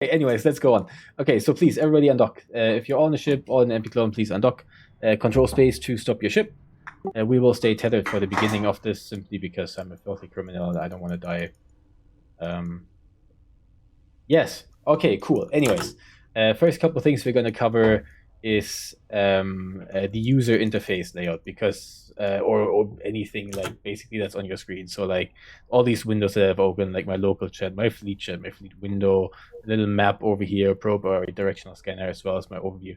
Anyways, let's go on. Okay, so please, everybody undock. If you're on a ship or an MP clone, please undock. Control space to stop your ship. We will stay tethered for the beginning of this simply because I'm a filthy criminal and I don't want to die. Yes. Okay, cool. Anyways, first couple things we're going to cover is the user interface layout because or anything like basically that's on your screen. So like all these windows that I've opened, like my local chat, my fleet window, a little map over here, probe or directional scanner, as well as my overview.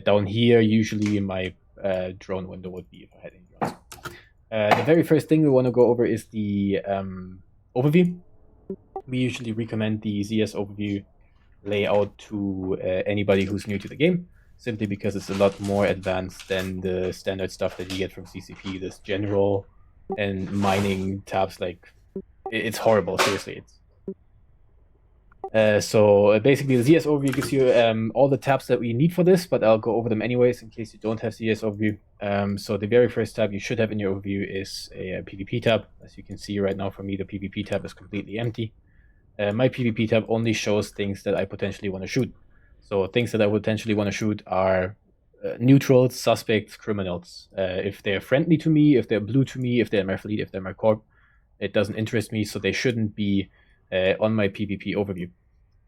Down here, usually my drone window would be if I had any drones. The very first thing we want to go over is the overview. We usually recommend the ZS overview layout to anybody who's new to the game, simply because it's a lot more advanced than the standard stuff that you get from CCP, this general and mining tabs. Like, it's horrible, seriously. So basically, the ZS overview gives you all the tabs that we need for this, but I'll go over them anyways in case you don't have ZS overview. So the very first tab you should have in your overview is a PvP tab. As you can see right now, for me, the PvP tab is completely empty. My PvP tab only shows things that I potentially want to shoot. So things that I potentially want to shoot are neutrals, suspects, criminals. If they're friendly to me, if they're blue to me, if they're my fleet, if they're my corp, it doesn't interest me, so they shouldn't be on my PvP overview.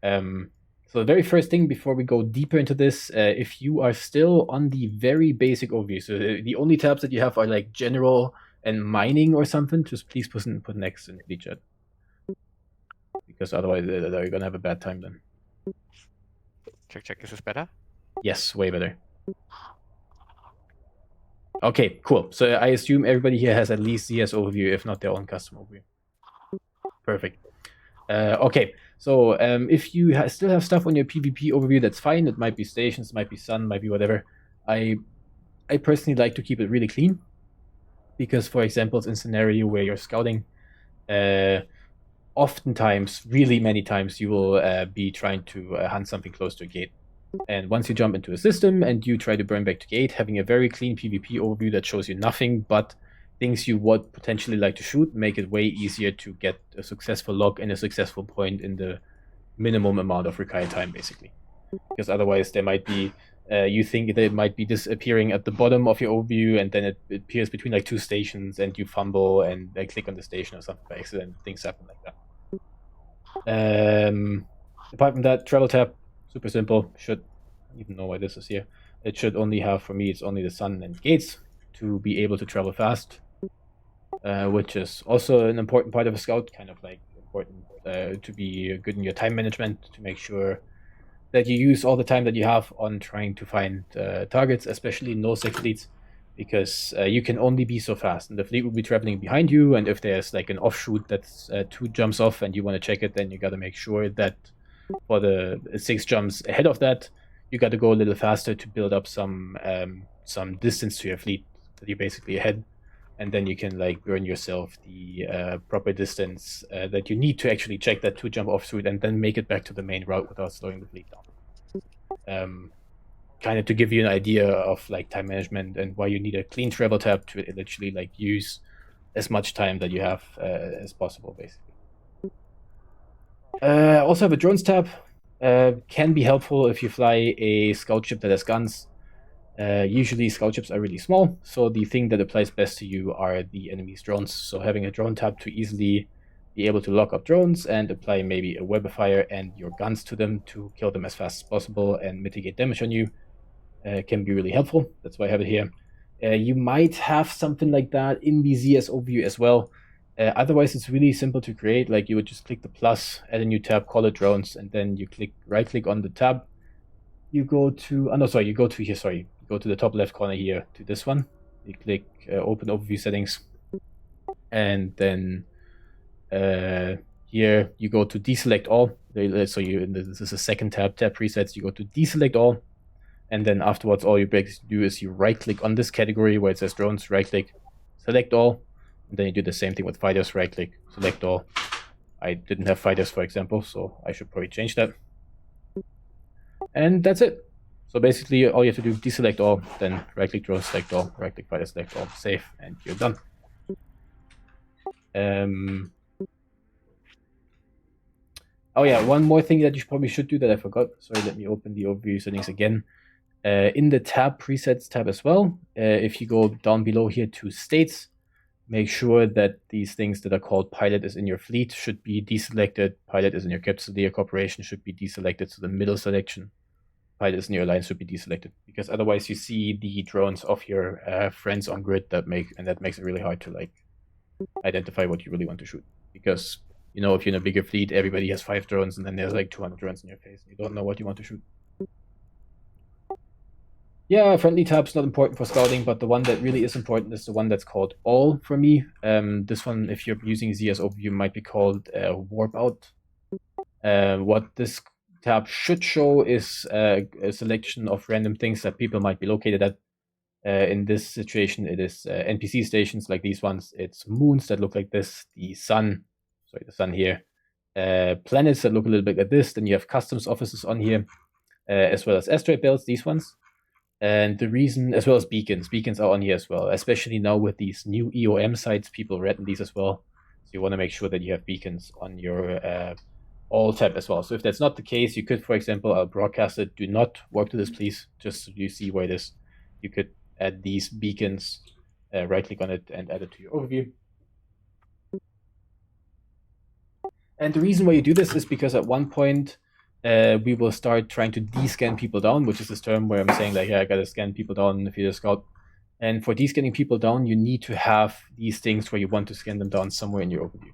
So the very first thing before we go deeper into this, if you are still on the very basic overview, so the only tabs that you have are like general and mining or something, just please put next in the chat. Because otherwise you're gonna have a bad time then. Check, is this better? Yes, way better. Okay, cool. So I assume everybody here has at least ZS overview, if not their own custom overview. Perfect. Okay, so if you still have stuff on your PvP overview, that's fine. It might be stations, might be sun, might be whatever. I personally like to keep it really clean, because for example, in scenario where you're scouting, oftentimes, really many times, you will be trying to hunt something close to a gate. And once you jump into a system and you try to burn back to gate, having a very clean PvP overview that shows you nothing but things you would potentially like to shoot make it way easier to get a successful lock and a successful point in the minimum amount of required time, basically. Because otherwise there might be, you think that it might be disappearing at the bottom of your overview, and then it appears between like two stations and you fumble and click on the station or something by accident. Things happen like that. Apart from that, travel tab, super simple. Should even know why this is here. It should only have, for me, it's only the sun and gates to be able to travel fast, which is also an important part of a scout, kind of like important to be good in your time management, to make sure that you use all the time that you have on trying to find targets, especially in no-sec fleets, because you can only be so fast, and the fleet will be traveling behind you, and if there's like an offshoot that's 2 jumps off and you want to check it, then you got to make sure that for the 6 jumps ahead of that, you got to go a little faster to build up some distance to your fleet that you're basically ahead, and then you can like burn yourself the proper distance that you need to actually check that 2 jump offshoot and then make it back to the main route without slowing the fleet down. Kind of to give you an idea of like time management and why you need a clean travel tab to literally like use as much time that you have as possible, basically. Also have a drones tab. Can be helpful if you fly a scout ship that has guns. Usually scout ships are really small, so the thing that applies best to you are the enemy's drones. So having a drone tab to easily be able to lock up drones and apply maybe a web of fire and your guns to them to kill them as fast as possible and mitigate damage on you can be really helpful. That's why I have it here. You might have something like that in the ZS overview as well. Otherwise, it's really simple to create. Like, you would just click the plus, add a new tab, call it drones, and then you right-click on the tab. You go to, you go to here, sorry. You go to the top left corner here to this one. You click open overview settings. And then here you go to deselect all. So this is a second tab presets. You go to deselect all. And then afterwards, all you basically do is you right-click on this category where it says drones, right-click, select all, and then you do the same thing with fighters, right-click, select all. I didn't have fighters, for example, so I should probably change that. And that's it. So basically, all you have to do, deselect all, then right-click drones, select all, right-click fighters, select all, save, and you're done. Oh yeah, one more thing that you probably should do that I forgot. Sorry, let me open the overview settings again. In the tab, presets tab as well, if you go down below here to states, make sure that these things that are called pilot is in your fleet should be deselected, pilot is in your Capsuleer Corporation should be deselected, so the middle selection, pilot is in your alliance should be deselected, because otherwise you see the drones of your friends on grid that makes it really hard to like identify what you really want to shoot, because you know, if you're in a bigger fleet, everybody has 5 drones, and then there's like 200 drones in your face. You don't know what you want to shoot. Yeah, friendly tab's not important for scouting, but the one that really is important is the one that's called all for me. This one, if you're using Z as overview, might be called warp out. What this tab should show is a selection of random things that people might be located at. In this situation, it is NPC stations like these ones. It's moons that look like this, the sun here, planets that look a little bit like this. Then you have customs offices on here, as well as asteroid belts, these ones. And the reason, as well as beacons are on here as well, especially now with these new EOM sites, people read these as well. So you want to make sure that you have beacons on your all tab as well. So if that's not the case, you could, for example, I'll broadcast it, do not warp to this, please, just so you see where it is. You could add these beacons, right click on it and add it to your overview. And the reason why you do this is because at one point, we will start trying to descan people down, which is this term where I'm saying like, yeah, I gotta scan people down if you're a scout. And for descanning people down, you need to have these things where you want to scan them down somewhere in your overview.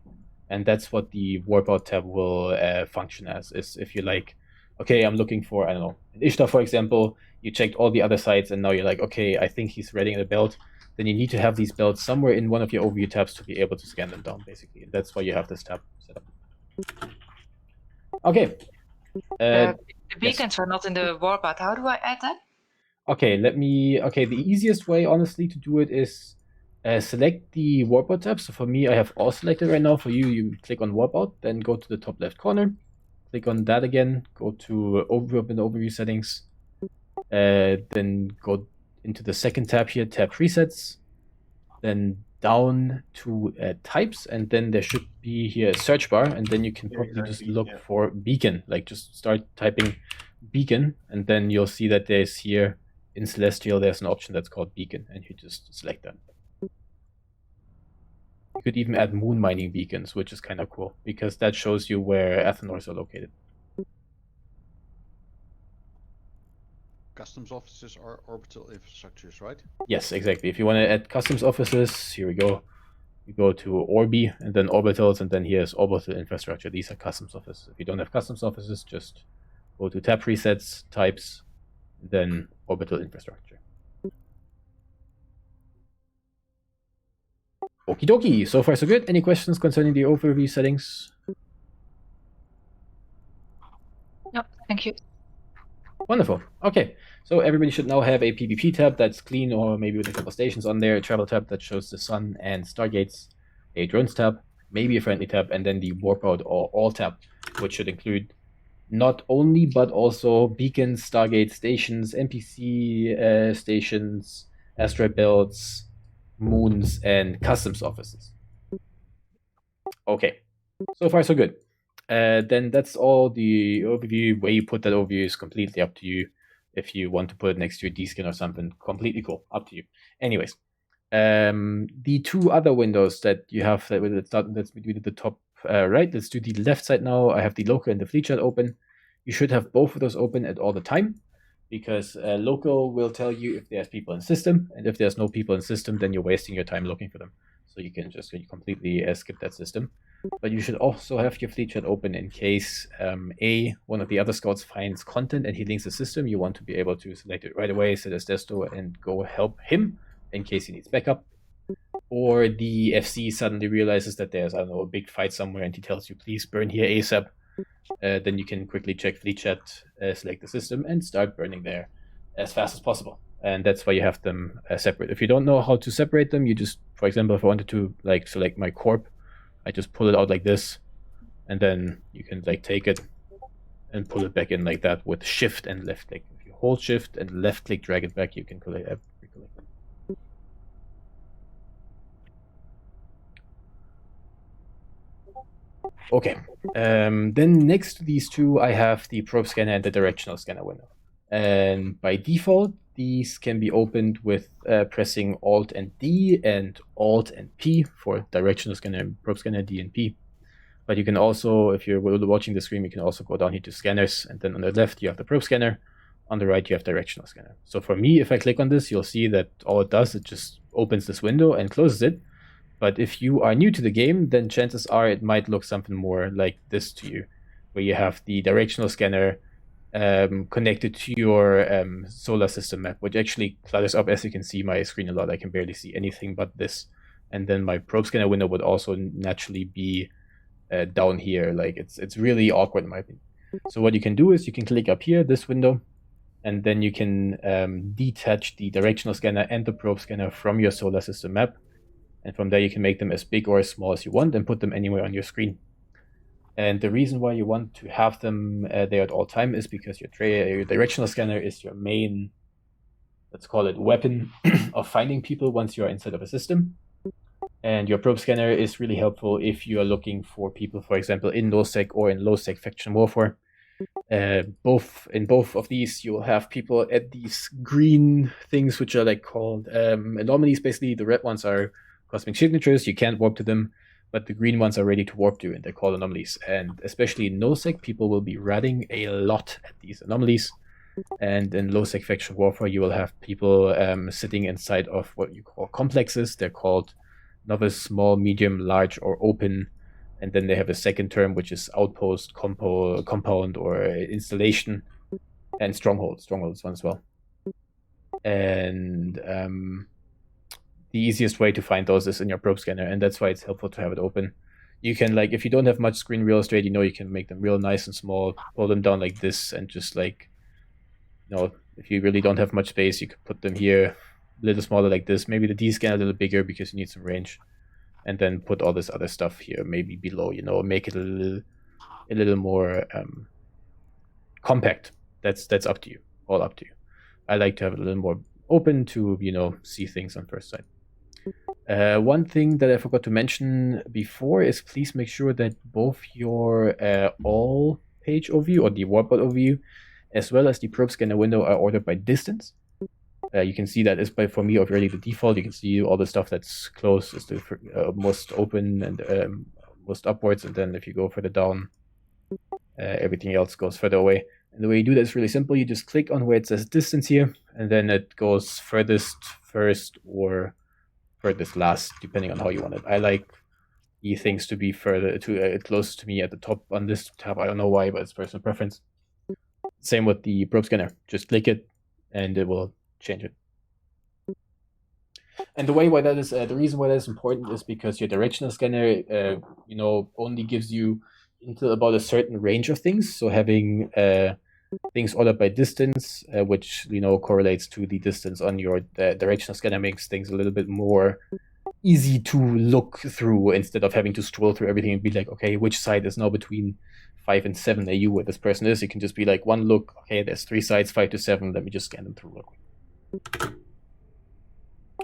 And that's what the warp out tab will function as, is if you're like, okay, I'm looking for, I don't know, an Ishtar, for example, you checked all the other sites and now you're like, okay, I think he's reading a belt. Then you need to have these belts somewhere in one of your overview tabs to be able to scan them down, basically. And that's why you have this tab set up. Okay. The beacons are not in the warp out. How do I add that? Okay, the easiest way, honestly, to do it is select the warp out tab. So for me, I have all selected right now. For you, you click on warp out, then go to the top left corner, click on that again, go to overview in the overview settings, then go into the second tab here, tab presets, then down to types, and then there should be here a search bar, and then you can probably just look for beacon, like just start typing beacon, and then you'll see that there's here in Celestial, there's an option that's called beacon, and you just select that. You could even add moon mining beacons, which is kind of cool, because that shows you where Athenors are located. Customs offices are orbital infrastructures, right? Yes, exactly. If you want to add customs offices, here we go. You go to Orbi, and then orbitals, and then here's orbital infrastructure. These are customs offices. If you don't have customs offices, just go to tab presets, types, then orbital infrastructure. Okie dokie. So far, so good. Any questions concerning the overview settings? No, thank you. Wonderful. Okay, so everybody should now have a PvP tab that's clean, or maybe with a couple stations on there, a travel tab that shows the sun and stargates, a drones tab, maybe a friendly tab, and then the warp out or all tab, which should include not only but also beacons, stargate stations, NPC stations, asteroid belts, moons, and customs offices. Okay, so far so good. Then that's all the overview. Where you put that overview is completely up to you. If you want to put it next to your D-skin or something, completely cool, up to you. Anyways, the two other windows that you have, let's do the top right. Let's do the left side now. I have the local and the fleet chat open. You should have both of those open at all the time, because local will tell you if there's people in system, and if there's no people in system, then you're wasting your time looking for them. So you can just completely skip that system. But you should also have your fleet chat open in case one of the other scouts finds content and he links the system. You want to be able to select it right away, set as desto, and go help him in case he needs backup. Or the FC suddenly realizes that there's, I don't know, a big fight somewhere, and he tells you, please burn here ASAP. Then you can quickly check fleet chat, select the system, and start burning there as fast as possible. And that's why you have them separate. If you don't know how to separate them, you just, for example, if I wanted to like select my corp, I just pull it out like this, and then you can like take it and pull it back in like that with shift and left click. If you hold shift and left click, drag it back, you can recollect it. Okay. Then next to these two, I have the probe scanner and the directional scanner window. And by default, these can be opened with pressing Alt and D and Alt and P for directional scanner and probe scanner, D and P. But you can also, if you're watching the screen, you can also go down here to scanners, and then on the left you have the probe scanner, on the right you have directional scanner. So for me, if I click on this, you'll see that all it does, it just opens this window and closes it. But if you are new to the game, then chances are it might look something more like this to you, where you have the directional scanner connected to your solar system map, which actually clutters up, as you can see, my screen a lot. I can barely see anything but this. And then my probe scanner window would also naturally be down here. Like it's really awkward in my opinion. So what you can do is you can click up here, this window, and then you can detach the directional scanner and the probe scanner from your solar system map. And from there you can make them as big or as small as you want and put them anywhere on your screen. And the reason why you want to have them there at all time is because your directional scanner is your main, let's call it, weapon of finding people once you are inside of a system. And your probe scanner is really helpful if you are looking for people, for example, in no-sec or in low-sec faction warfare. In both of these, you'll have people at these green things, which are like called anomalies. Basically, the red ones are cosmic signatures. You can't warp to them, but the green ones are ready to warp to, and they're called anomalies. And especially in no-sec, people will be ratting a lot at these anomalies. And in low-sec faction warfare, you will have people sitting inside of what you call complexes. They're called novice, small, medium, large, or open. And then they have a second term, which is outpost, compound, or installation, and stronghold. Stronghold is one as well. And the easiest way to find those is in your probe scanner, and that's why it's helpful to have it open. You can, like, if you don't have much screen real estate, you can make them real nice and small, pull them down like this, and just like, if you really don't have much space, you could put them here, a little smaller like this. Maybe the D scanner a little bigger because you need some range. And then put all this other stuff here, maybe below, make it a little more compact. That's up to you, all up to you. I like to have it a little more open to, see things on first sight. One thing that I forgot to mention before is please make sure that both your all page overview or the warpboard overview, as well as the probe scanner window, are ordered by distance. You can see that is for me already the default. You can see all the stuff that's close is the most open and most upwards, and then if you go further down, everything else goes further away. And the way you do that is really simple. You just click on where it says distance here, and then it goes furthest first or furthest last, depending on how you want it. I like the things to be further close to me at the top on this tab. I don't know why, but it's personal preference. Same with the probe scanner. Just click it, and it will change it. And the reason why that is important is because your directional scanner, only gives you into about a certain range of things. So having things ordered by distance, which correlates to the distance on your directional scanner, makes things a little bit more easy to look through instead of having to scroll through everything and be like, okay, which side is now between 5 and 7 AU where this person is. You can just be like, one look, okay, there's 3 sides, 5 to 7. Let me just scan them through real quick.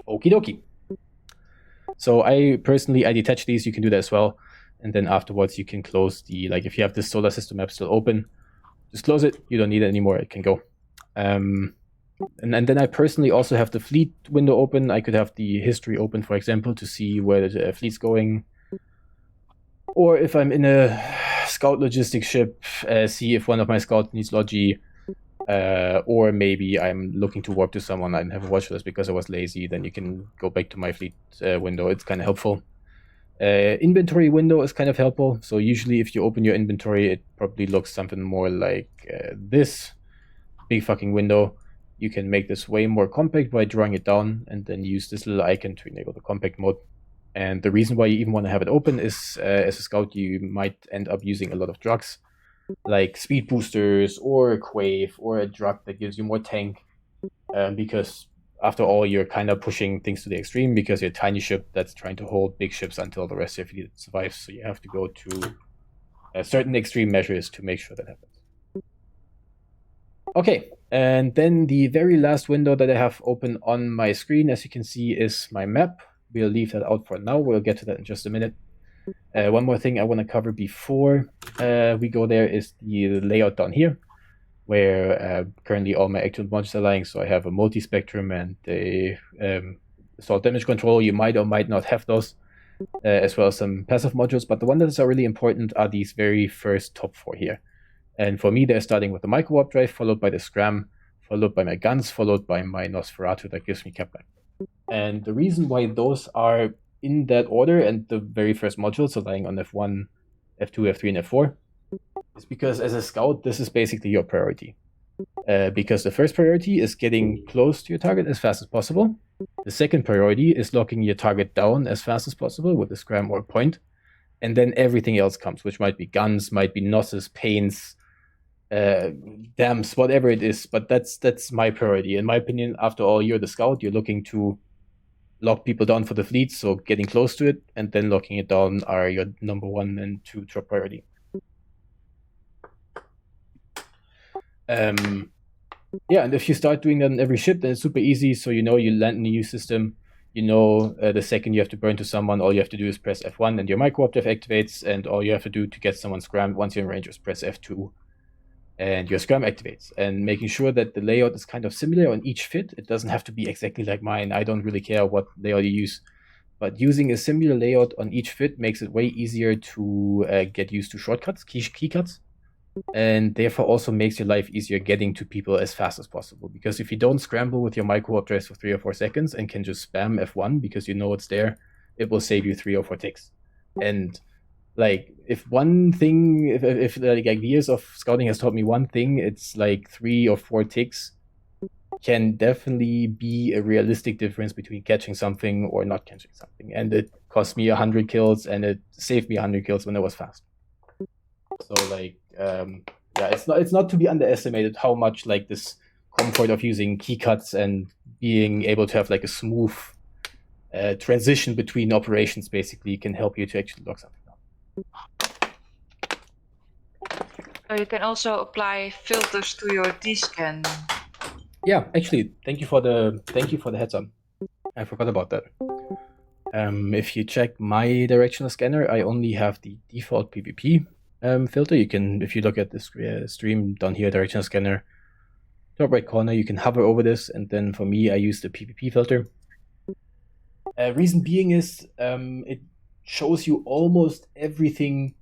Okie dokie. So I detach these. You can do that as well, and then afterwards you can close if you have this solar system map still open, just close it. You don't need it anymore. It can go. And then I personally also have the fleet window open. I could have the history open, for example, to see where the fleet's going, or if I'm in a scout logistics ship, see if one of my scouts needs logi. Or maybe I'm looking to warp to someone and have a watch list because I was lazy, then you can go back to my fleet window. It's kind of helpful. Inventory window is kind of helpful. So usually if you open your inventory, it probably looks something more like this big fucking window. You can make this way more compact by drawing it down and then use this little icon to enable the compact mode. And the reason why you even want to have it open is as a scout, you might end up using a lot of drugs, like speed boosters or a quave or a drug that gives you more tank, because after all you're kind of pushing things to the extreme because you're a tiny ship that's trying to hold big ships until the rest of your fleet survives. So you have to go to certain extreme measures to make sure that happens. Okay, and then the very last window that I have open on my screen, as you can see, is my map. We'll leave that out for now. We'll get to that in just a minute. One more thing I want to cover before we go there is the layout down here, where currently all my actual modules are lying. So I have a multi-spectrum and a assault damage control. You might or might not have those, as well as some passive modules. But the ones that are really important are these very first top 4 here. And for me, they're starting with the micro warp drive, followed by the Scram, followed by my guns, followed by my Nosferatu that gives me Capback. And the reason why those are in that order and the very first module, so lying on F1, F2, F3, and F4, is because as a scout, this is basically your priority. Because the first priority is getting close to your target as fast as possible. The second priority is locking your target down as fast as possible with a Scram or a point. And then everything else comes, which might be guns, might be Nosses, paints, dams, whatever it is. But that's my priority. In my opinion, after all, you're the scout. You're looking to lock people down for the fleet, so getting close to it and then locking it down are your number 1 and 2 top priority. Yeah, and if you start doing that on every ship, then it's super easy. So you land in a new system, the second you have to burn to someone, all you have to do is press F1 and your micro warp drive activates, and all you have to do to get someone scrammed once you're in range is press F2 and your Scram activates. And making sure that the layout is kind of similar on each fit. It doesn't have to be exactly like mine. I don't really care what layout you use, but using a similar layout on each fit makes it way easier to get used to shortcuts, key cuts, and therefore also makes your life easier getting to people as fast as possible. Because if you don't scramble with your micro warp drive for 3 or 4 seconds and can just spam F1 because you know it's there, it will save you 3 or 4 ticks. And like, if one thing, if like years of scouting has taught me one thing, it's like 3 or 4 ticks can definitely be a realistic difference between catching something or not catching something. And it cost me 100 kills and it saved me 100 kills when I was fast. So like, yeah, it's not to be underestimated how much like this comfort of using key cuts and being able to have like a smooth transition between operations basically can help you to actually lock something down. So you can also apply filters to your D-scan. Yeah, actually, thank you for the heads up. I forgot about that. If you check my directional scanner, I only have the default PvP filter. You can, if you look at this stream down here, directional scanner, top right corner, you can hover over this, and then for me, I use the PvP filter. Reason being is it shows you almost everything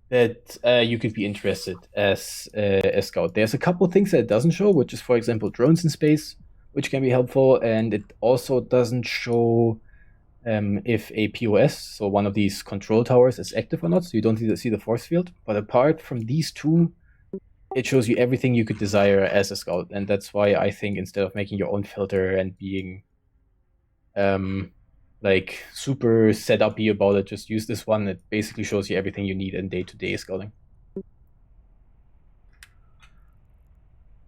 that you could be interested as a scout. There's a couple things that it doesn't show, which is, for example, drones in space, which can be helpful, and it also doesn't show if a POS, so one of these control towers, is active or not, so you don't see the force field. But apart from these two, it shows you everything you could desire as a scout, and that's why I think instead of making your own filter and being like super set up-y about it, just use this one. It basically shows you everything you need in day-to-day scouting.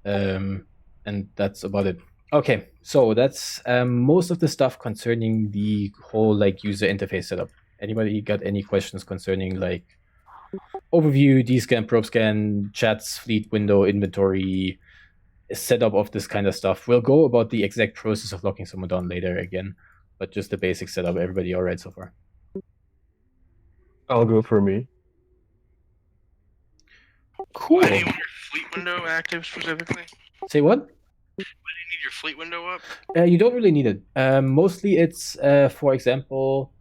And that's about it. Okay, so that's most of the stuff concerning the whole like user interface setup. Anybody got any questions concerning like overview, D-scan, probe scan, chats, fleet window, inventory, setup of this kind of stuff? We'll go about the exact process of locking someone down later again, but just the basic setup. Everybody all right so far? I'll go for me. Cool. Why do you want your fleet window active specifically? Say what? Why do you need your fleet window up? You don't really need it. Mostly it's, for example,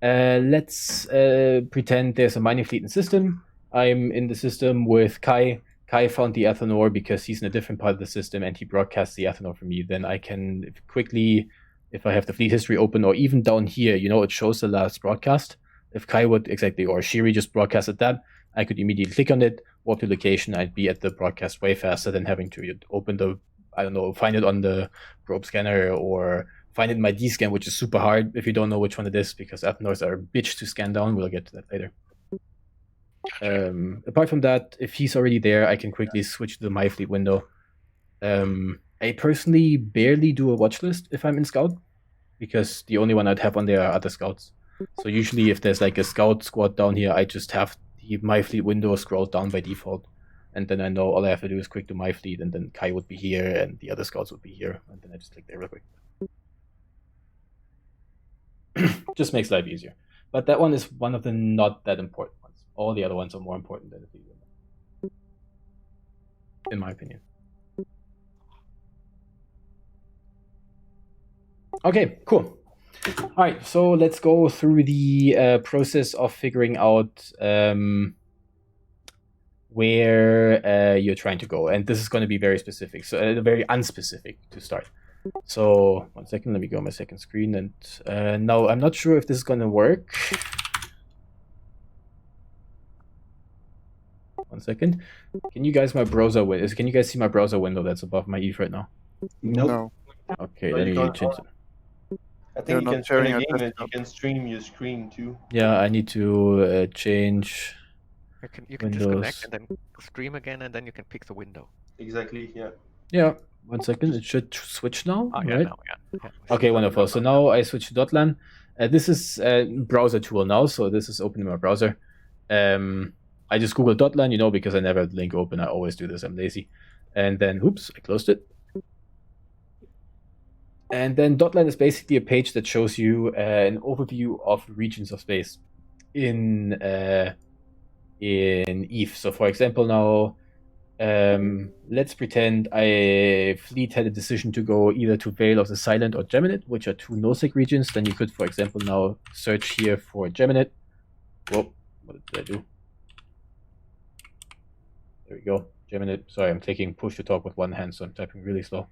let's pretend there's a mining fleet in the system. I'm in the system with Kai. Kai found the Athanor because he's in a different part of the system and he broadcasts the Athanor for me. Then I can quickly, if I have the fleet history open, or even down here, it shows the last broadcast. If Kai would exactly, or Shiri just broadcasted that, I could immediately click on it, warp to location. I'd be at the broadcast way faster than having to open the, I don't know, find it on the probe scanner or find it in my D-scan, which is super hard if you don't know which one it is, because Athanors are a bitch to scan down. We'll get to that later. Apart from that, if he's already there, I can quickly switch to the My Fleet window. I personally barely do a watch list if I'm in Scout, because the only one I'd have on there are other Scouts. So usually if there's like a Scout squad down here, I just have the My Fleet window scrolled down by default. And then I know all I have to do is click to My Fleet, and then Kai would be here, and the other Scouts would be here. And then I just click there real quick. Just makes life easier. But that one is one of the not that important ones. All the other ones are more important than the feed window, in my opinion. Okay, cool. All right, so let's go through the process of figuring out where you're trying to go. And this is going to be very specific, so very unspecific to start. So 1 second, let me go on my second screen. And now I'm not sure if this is going to work. 1 second. Can you guys Can you guys see my browser window that's above my EvE right now? No. Okay, But let you me can't- change it. You're I think you not can sharing stream a a game and you desktop. can stream your screen too. Yeah, I need to change. You can disconnect Windows. and then stream again, and then you can pick the window. Exactly, yeah. Yeah, 1 second. It should switch now, Oh, yeah, right? now, yeah. Okay, wonderful. So now I switch to Dotlan. This is a browser tool now, so this is open in my browser. I just Google Dotlan, because I never have the link open. I always do this. I'm lazy. And then, oops, I closed it. And then Dotlan is basically a page that shows you an overview of regions of space in EvE. So, for example, now let's pretend Fleet had a decision to go either to Vale of the Silent or Geminate, which are two no-sec regions. Then you could, for example, now search here for Geminate. Whoa, what did I do? There we go, Geminate. Sorry, I'm clicking push to talk with one hand, so I'm typing really slow.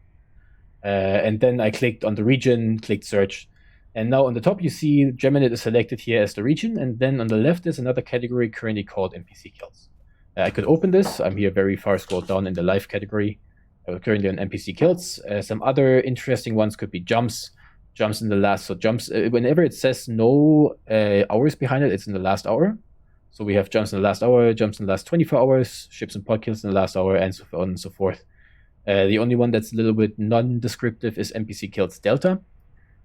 And then I clicked on the region, clicked search. And now on the top, you see Geminate is selected here as the region. And then on the left, there's another category currently called NPC kills. I could open this. I'm here very far scrolled down in the live category. Currently on NPC kills. Some other interesting ones could be jumps. Jumps in the last. So jumps, whenever it says no hours behind it, it's in the last hour. So we have jumps in the last hour, jumps in the last 24 hours, ships and pod kills in the last hour, and so on and so forth. The only one that's a little bit non-descriptive is NPC kills delta.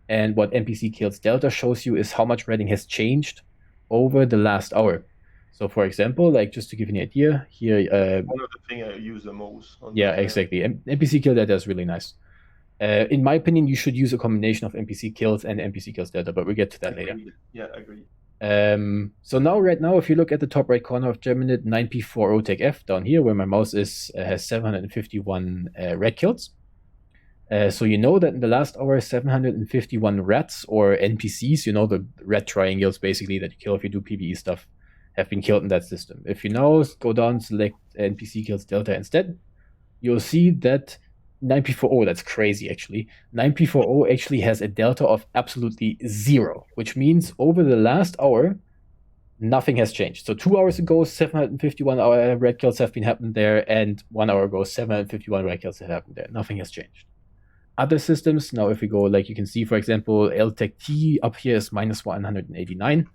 And what NPC kills delta shows you is how much redding has changed over the last hour. So, for example, just to give you an idea, here... One of the things I use the most. Yeah, exactly. NPC kill delta is really nice. In my opinion, you should use a combination of NPC kills and NPC kills delta, but we'll get to that later. Yeah, I agree. So right now, if you look at the top right corner of Geminate, 9P40 tech F down here, where my mouse is, has 751 red kills. So you know that in the last hour, 751 rats or NPCs, the red triangles basically that you kill if you do PvE stuff, have been killed in that system. If you now go down, select NPC kills delta instead, you'll see that 9P40, that's crazy actually. 9P40 actually has a delta of absolutely 0, which means over the last hour, nothing has changed. So 2 hours ago, 751 red kills have been happened there, and 1 hour ago, 751 red kills have happened there. Nothing has changed. Other systems, now if we go, you can see, for example, LTEC-T up here is minus 189.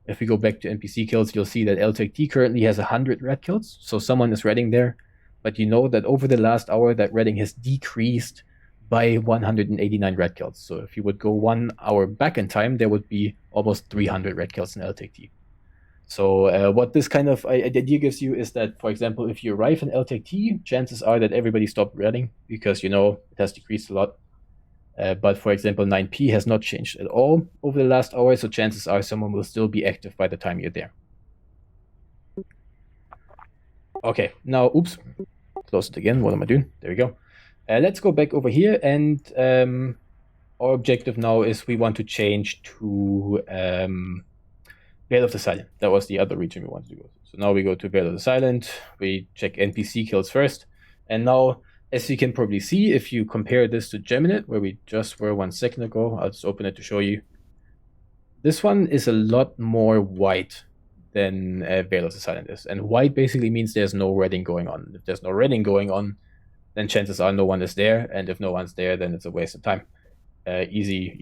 If we go back to NPC kills, you'll see that LTEC-T currently has 100 red kills, so someone is redding there. But you know that over the last hour, that redding has decreased by 189 red kills. So if you would go 1 hour back in time, there would be almost 300 red kills in LTEC-T. So what this kind of idea gives you is that, for example, if you arrive in LTEC-T, chances are that everybody stopped redding because, it has decreased a lot. But for example, 9P has not changed at all over the last hour, so chances are someone will still be active by the time you're there. Okay, now, oops, close it again. What am I doing? There we go. Let's go back over here, and our objective now is we want to change to Vale of the Silent. That was the other region we wanted to go to. So now we go to Vale of the Silent. We check NPC kills first, and now, as you can probably see, if you compare this to Geminate, where we just were 1 second ago, I'll just open it to show you. This one is a lot more white than Vale of the Silent is. And white basically means there's no redding going on. If there's no redding going on, then chances are no one is there. And if no one's there, then it's a waste of time. Easy,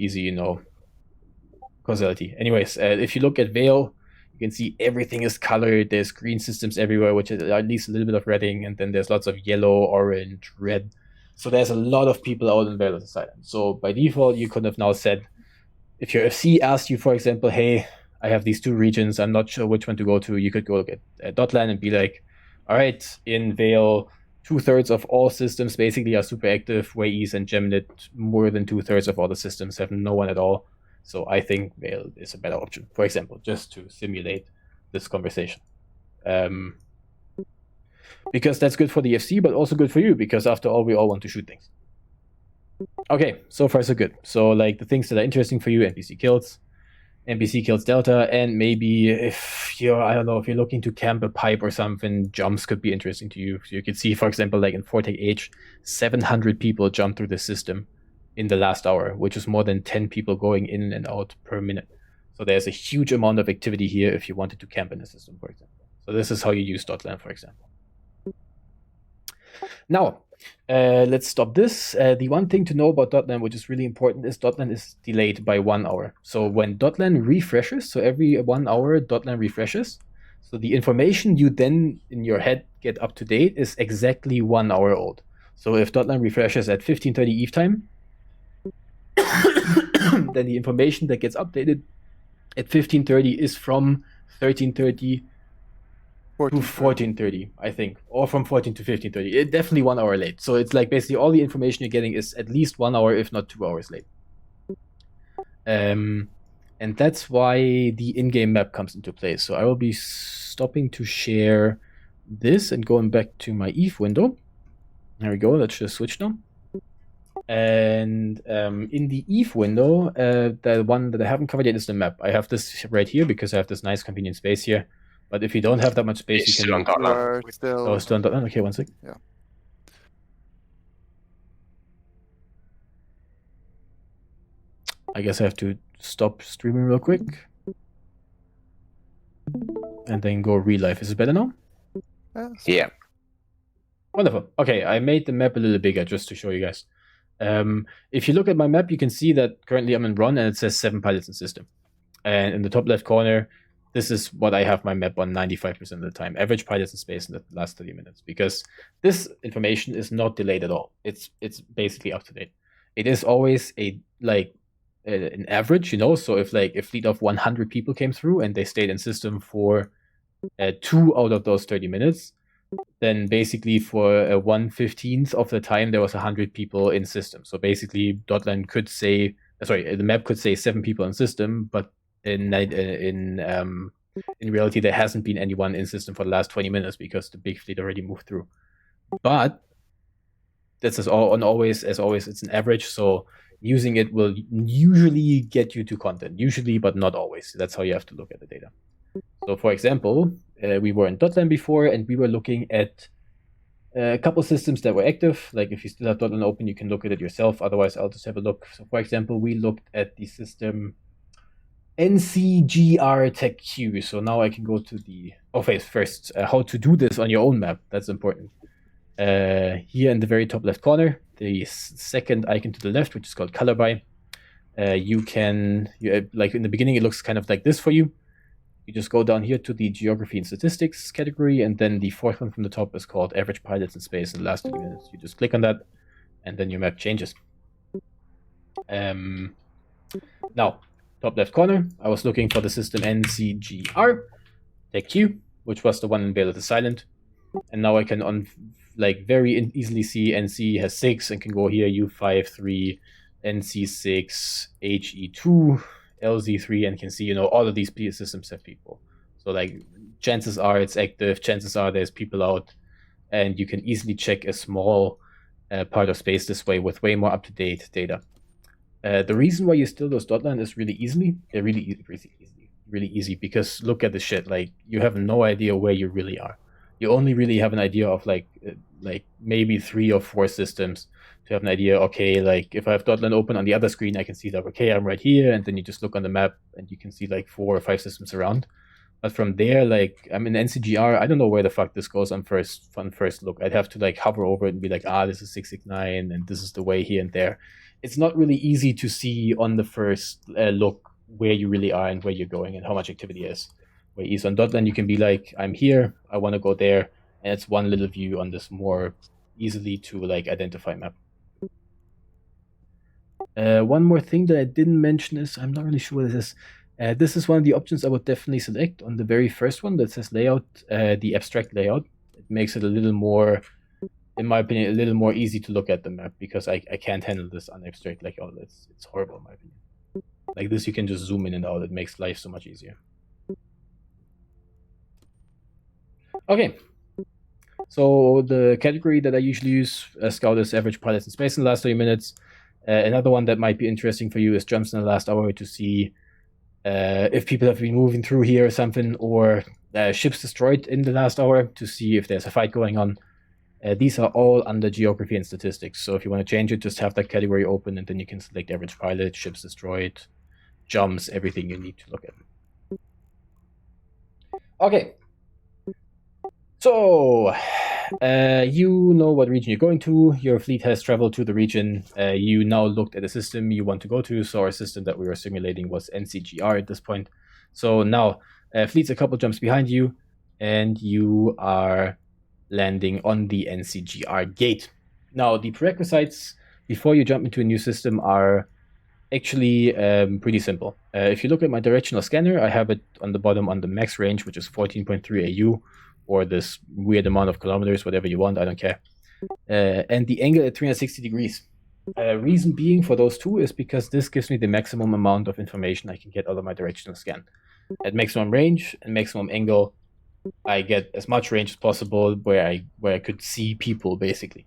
causality. Anyways, if you look at Vale, you can see everything is colored. There's green systems everywhere, which is at least a little bit of redding. And then there's lots of yellow, orange, red. So there's a lot of people out in Vale of the Silent. So by default, you could have now said, if your FC asked you, for example, hey, I have these two regions, I'm not sure which one to go to, you could go look at Dotlan and be like, all right, in Vale, 2/3 of all systems basically are super active, where East and Geminate, more than 2/3 of all the systems have no one at all. So I think Veil is a better option, for example, just to simulate this conversation. Because that's good for the FC, but also good for you, because after all, we all want to shoot things. Okay, so far so good. So like the things that are interesting for you, NPC kills delta, and maybe if you're, I don't know, if you're looking to camp a pipe or something, jumps could be interesting to you. So you can see, for example, like in Fortec H, 700 people jumped through the system in the last hour, which is more than 10 people going in and out per minute. So there's a huge amount of activity here if you wanted to camp in the system, for example. So this is how you use .land, for example. Now, let's stop this. The one thing to know about .land, which is really important, is .land is delayed by 1 hour. So when .land refreshes, so every 1 hour .land refreshes, so the information you then in your head get up to date is exactly 1 hour old. So if .land refreshes at 15:30 EVE time, then the information that gets updated at 15:30 is from 13:30 to 14:30, I think, or from 14 to 15:30. It definitely 1 hour late. So it's like basically all the information you're getting is at least 1 hour, if not 2 hours late. And that's why the in-game map comes into play. So I will be stopping to share this and going back to my EvE window. There we go. Let's just switch now. And in the EvE window, the one that I haven't covered yet is the map. I have this right here because I have this nice convenient space here. But if you don't have that much space, It's you still on can... .land. Oh, still on .land? Okay, 1 sec. Yeah. I guess I have to stop streaming real quick. And then go real life. Is it better now? Yeah. Wonderful. Okay, I made the map a little bigger just to show you guys. If you look at my map, you can see that currently I'm in run and it says 7 pilots in system. And in the top left corner, this is what I have my map on 95% of the time. Average pilots in space in the last 30 minutes. Because this information is not delayed at all. It's basically up to date. It is always an average, you know. So if like a fleet of 100 people came through and they stayed in system for 2 out of those 30 minutes, then basically for 1/15 of the time there was 100 people in system. So basically .land could say, the map could say 7 people in system, but in reality there hasn't been anyone in system for the last 20 minutes because the big fleet already moved through. But this is always it's an average, so using it will usually get you to content, usually, but not always. That's how you have to look at the data. So for example, we were in .land before and we were looking at a couple systems that were active. Like if you still have .land open, you can look at it yourself. Otherwise, I'll just have a look. So for example, we looked at the system NCGR Tech Q. So now I can go to the first how to do this on your own map. That's important. Here in the very top left corner, the second icon to the left, which is called color by. Like in the beginning, it looks kind of like this for you. You just go down here to the geography and statistics category, and then the fourth one from the top is called average pilots in space in the last 2 minutes. You just click on that, and then your map changes. Now, top left corner, I was looking for the system NCGR Tech Q, which was the one in Veil of the Silent. And now I can very easily see NC has 6 and can go here U5, 3, NC6, HE2, LZ3, and can see, you know, all of these systems have people. So like chances are it's active, chances are there's people out, and you can easily check a small part of space this way with way more up-to-date data. The reason why you steal those .land is really easy, because look at the shit. Like, you have no idea where you really are. You only really have an idea of like maybe 3 or 4 systems to have an idea. Okay, like if I have .land open on the other screen, I can see that, okay, I'm right here, and then you just look on the map and you can see like 4 or 5 systems around. But from there, like I'm in NCGR, I don't know where the fuck this goes on first look. I'd have to like hover over it and be like, this is 669 and this is the way here and there. It's not really easy to see on the first look where you really are and where you're going and how much activity is. Whereas on .land, you can be like, I'm here, I want to go there, and it's one little view on this more easily to like identify map. One more thing that I didn't mention is, I'm not really sure what this is. This is one of the options I would definitely select on the very first one that says layout, the abstract layout. It makes it a little more, in my opinion, a little more easy to look at the map, because I can't handle this unabstract layout. It's horrible in my opinion. Like this, you can just zoom in and out. It makes life so much easier. Okay. So the category that I usually use Scout is average pilots in space in the last 30 minutes. Another one that might be interesting for you is jumps in the last hour to see if people have been moving through here or something, or ships destroyed in the last hour to see if there's a fight going on. These are all under geography and statistics. So if you want to change it, just have that category open and then you can select average pilot, ships destroyed, jumps, everything you need to look at. Okay. So, you know what region you're going to. Your fleet has traveled to the region. You now looked at a system you want to go to. So our system that we were simulating was NCGR at this point. So now, fleet's a couple jumps behind you, and you are landing on the NCGR gate. Now, the prerequisites before you jump into a new system are actually pretty simple. If you look at my directional scanner, I have it on the bottom on the max range, which is 14.3 AU, or this weird amount of kilometers, whatever you want, I don't care. And the angle at 360 degrees. Reason being for those two is because this gives me the maximum amount of information I can get out of my directional scan. At maximum range and maximum angle, I get as much range as possible where I could see people, basically.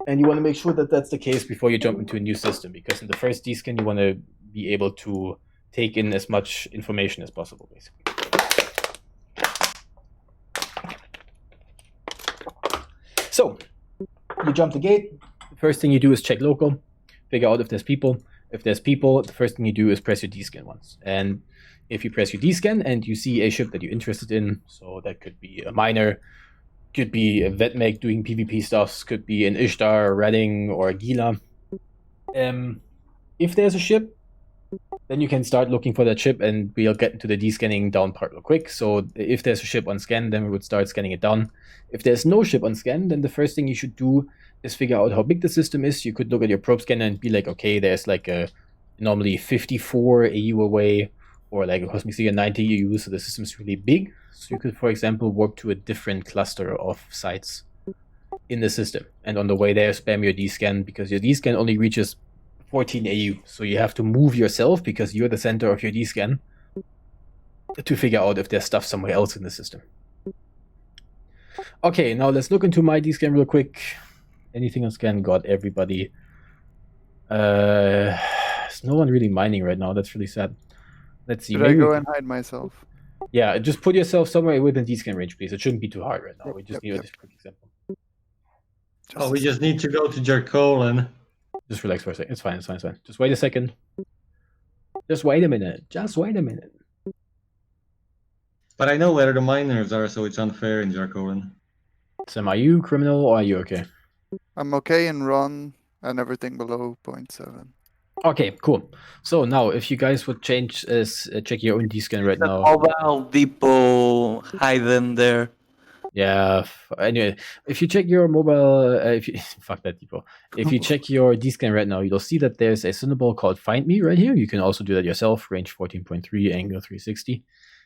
And you want to make sure that that's the case before you jump into a new system, because in the first D-scan you want to be able to take in as much information as possible, basically. So, you jump the gate. The first thing you do is check local, figure out if there's people. If there's people, the first thing you do is press your D-scan once. And if you press your D-scan and you see a ship that you're interested in, so that could be a miner, could be a Vetmec doing PvP stuff, could be an Ishtar, a Redding, or a Gila. If there's a ship, then you can start looking for that ship, and we'll get into the D-scanning down part real quick. So if there's a ship on scan, then we would start scanning it down. If there's no ship on scan, then the first thing you should do is figure out how big the system is. You could look at your probe scanner and be like, okay, there's like a normally 54 AU away, or like a Cosmic Sea 90 AU, so the system's really big. So you could, for example, warp to a different cluster of sites in the system. And on the way there, spam your D-scan, because your D-scan only reaches 14 AU. So you have to move yourself, because you're the center of your D-scan, to figure out if there's stuff somewhere else in the system. Okay, now let's look into my D-scan real quick. Anything on scan? Got everybody. There's no one really mining right now. That's really sad. Let's see. Should I go and hide myself? Yeah, just put yourself somewhere within D-scan range, please. It shouldn't be too hard right now. We just need a quick example. Just we just need to go to Jarkolen. Just relax for a second. It's fine, it's fine, it's fine. Just wait a second. Just wait a minute. Just wait a minute. But I know where the miners are, so it's unfair in Jarkolen. Sam, are you criminal or are you okay? I'm okay in run and everything below 0.7. Okay, cool. So now, if you guys would change, check your own D-scan right now. Mobile depot hidden there. Yeah. Anyway, if you check your mobile, fuck that depot. If you check your D-scan right now, you'll see that there's a symbol called Find Me right here. You can also do that yourself. Range 14.3, angle 360.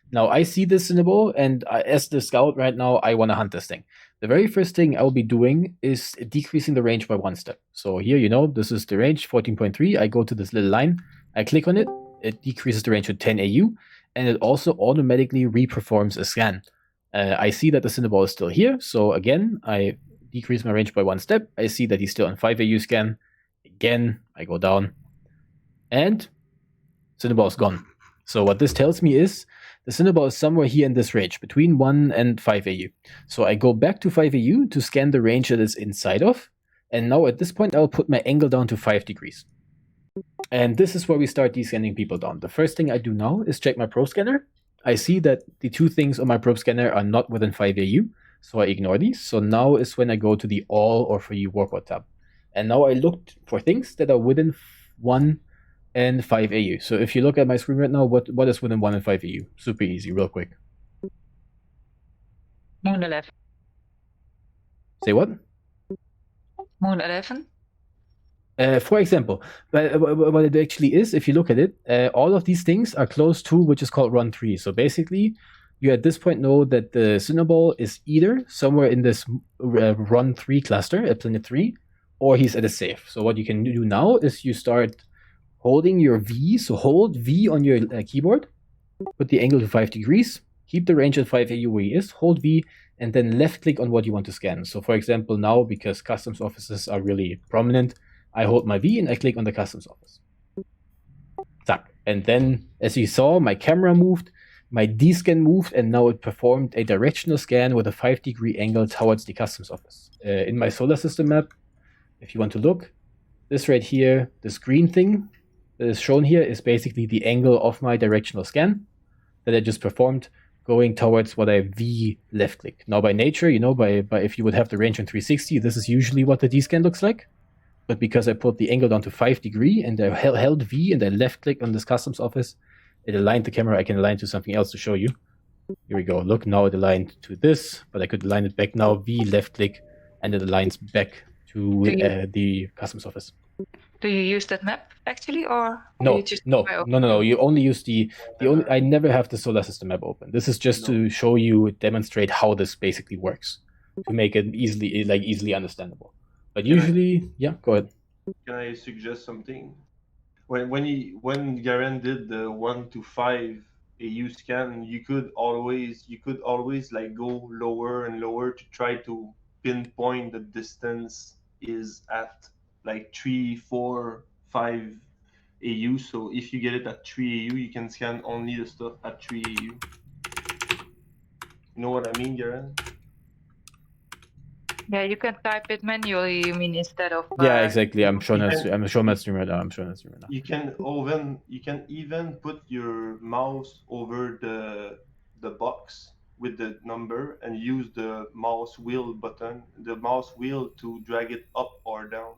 Now I see this symbol, and as the scout right now, I want to hunt this thing. The very first thing I'll be doing is decreasing the range by 1 step. So here, this is the range, 14.3. I go to this little line, I click on it, it decreases the range to 10 AU, and it also automatically reperforms a scan. I see that the symbol is still here, so again, I decrease my range by 1 step. I see that he's still on 5 AU scan. Again, I go down, and symbol is gone. So what this tells me is, the symbol is somewhere here in this range, between 1 and 5 AU. So I go back to 5 AU to scan the range that it's inside of. And now at this point, I'll put my angle down to 5 degrees. And this is where we start descanning people down. The first thing I do now is check my probe scanner. I see that the 2 things on my probe scanner are not within 5 AU. So I ignore these. So now is when I go to the All or For You Warport tab. And now I looked for things that are within 1 and 5 AU. So if you look at my screen right now, what is within 1 and 5 AU? Super easy, real quick. Moon 11. Say what? Moon 11. For example, what it actually is, if you look at it, all of these things are close to which is called run 3. So basically, you at this point know that the Cinnaball is either somewhere in this run 3 cluster at planet 3, or he's at a safe. So what you can do now is you start holding your V. So hold V on your keyboard, put the angle to 5 degrees, keep the range at 5 AU where he is, hold V, and then left click on what you want to scan. So for example, now, because customs offices are really prominent, I hold my V and I click on the customs office. Zack. And then, as you saw, my camera moved, my D-scan moved, and now it performed a directional scan with a 5-degree angle towards the customs office. In my solar system map, if you want to look, this right here, this green thing that is shown here is basically the angle of my directional scan that I just performed, going towards what I V left click. Now by nature, you know, by if you would have the range on 360, this is usually what the D-scan looks like. But because I put the angle down to 5 degree and I held V and I left click on this customs office, it aligned the camera. I can align to something else to show you. Here we go. Look, now it aligned to this, but I could align it back now. V left click, and it aligns back to the customs office. Do you use that map actually, or No, you just no. You only use the only. I never have the solar system map open. This is just to show you, demonstrate how this basically works, to make it easily understandable. But usually, yeah, go ahead. Can I suggest something? When Garen did the 1 to 5 AU scan, you could always like go lower and lower to try to pinpoint the distance is at like 3, 4, 5 AU. So if you get it at 3 AU, you can scan only the stuff at 3 AU. You know what I mean, Garen? Yeah, you can type it manually. You mean instead of Yeah, exactly. I'm showing that stream right now. You can even put your mouse over the box with the number and use the mouse wheel to drag it up or down.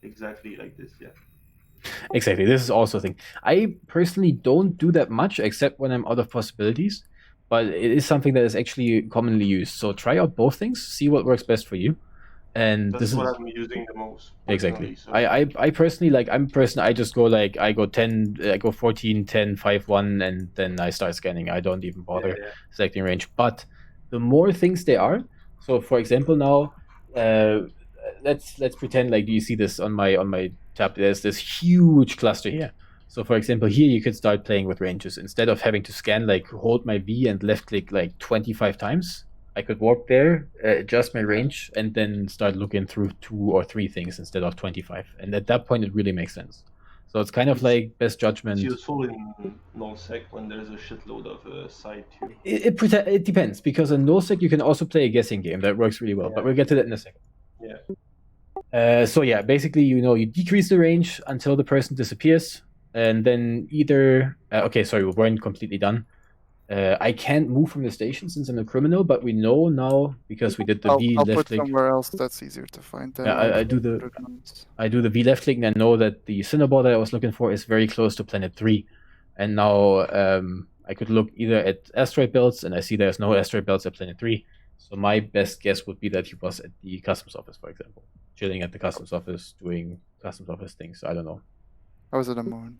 Exactly like this, yeah. Exactly. This is also a thing. I personally don't do that much, except when I'm out of possibilities. But it is something that is actually commonly used. So try out both things, see what works best for you. And That's this is what I'm using the most. exactly. So. I personally I just go I go 10, I go 14, 10, 5, 1, and then I start scanning. I don't even bother selecting range. But the more things there are, so for example now, let's pretend like, do you see this on my tab? There's this huge cluster here. So for example, here you could start playing with ranges. Instead of having to scan, like hold my V and left click like 25 times, I could walk there, adjust my range, and then start looking through 2 or 3 things instead of 25. And at that point, it really makes sense. So it's kind of like best judgment. It's useful in nullsec when there's a shitload of side too. It depends, because in nullsec you can also play a guessing game that works really well, but we'll get to that in a second. Yeah. So yeah, basically, you decrease the range until the person disappears. And then either... okay, sorry, we weren't completely done. I can't move from the station since I'm a criminal, but we know now, because we did the V I'll left put click. somewhere else that's easier to find. Yeah, I do the V left click, and I know that the Cinnabar that I was looking for is very close to Planet 3. And now I could look either at asteroid belts, and I see there's no asteroid belts at Planet 3. So my best guess would be that he was at the customs office, for example. Chilling at the customs office, doing customs office things. I don't know. I was at the moon.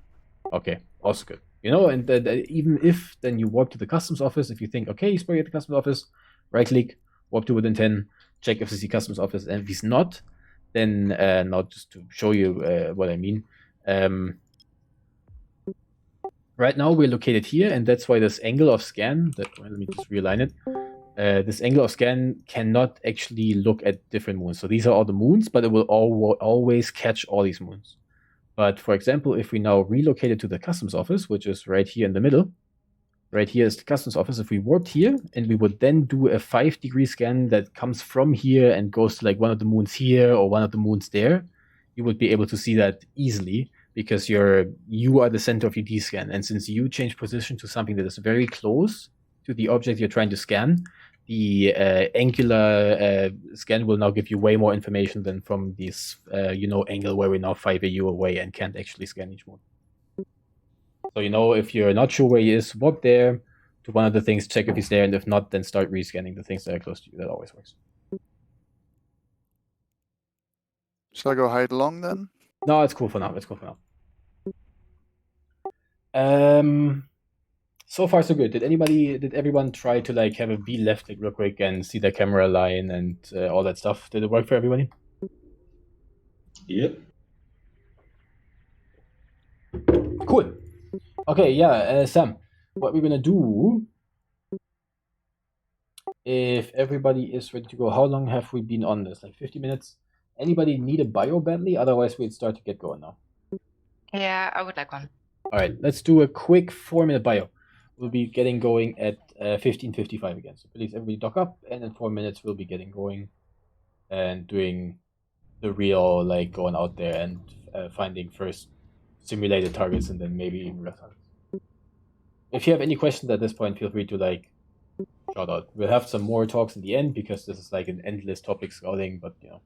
Okay, also good. And even if then you warp to the customs office, if you think, okay, he's probably at the customs office, right click, warp to within 10, check if it's the customs office, and if he's not, then now just to show you what I mean. Right now we're located here, and that's why this angle of scan, let me just realign it. This angle of scan cannot actually look at different moons. So these are all the moons, but it will always catch all these moons. But for example, if we now relocate it to the customs office, which is right here in the middle, right here is the customs office. If we warped here and we would then do a 5-degree scan that comes from here and goes to like one of the moons here or one of the moons there, you would be able to see that easily because you are the center of your D-scan. And since you change position to something that is very close to the object you're trying to scan, the angular scan will now give you way more information than from this, angle where we're now 5 AU away and can't actually scan each moon. So, if you're not sure where he is, walk there to one of the things, check if he's there, and if not, then start rescanning the things that are close to you. That always works. Shall I go hide along then? No, it's cool for now. So far, so good. Did everyone try to have a V left click real quick and see the camera line and all that stuff? Did it work for everybody? Yep. Okay, yeah, Sam. What we're gonna do? If everybody is ready to go, how long have we been on this? Like 50 minutes? Anybody need a bio badly? Otherwise, we'd start to get going now. Yeah, I would like one. All right, let's do a quick 4-minute bio. We'll be getting going at 15:55 again. So please, everybody dock up, and in 4 minutes we'll be getting going and doing the real, like, going out there and finding first simulated targets and then maybe even real targets. If you have any questions at this point, feel free to like shout out. We'll have some more talks in the end because this is like an endless topic scouting, but you know.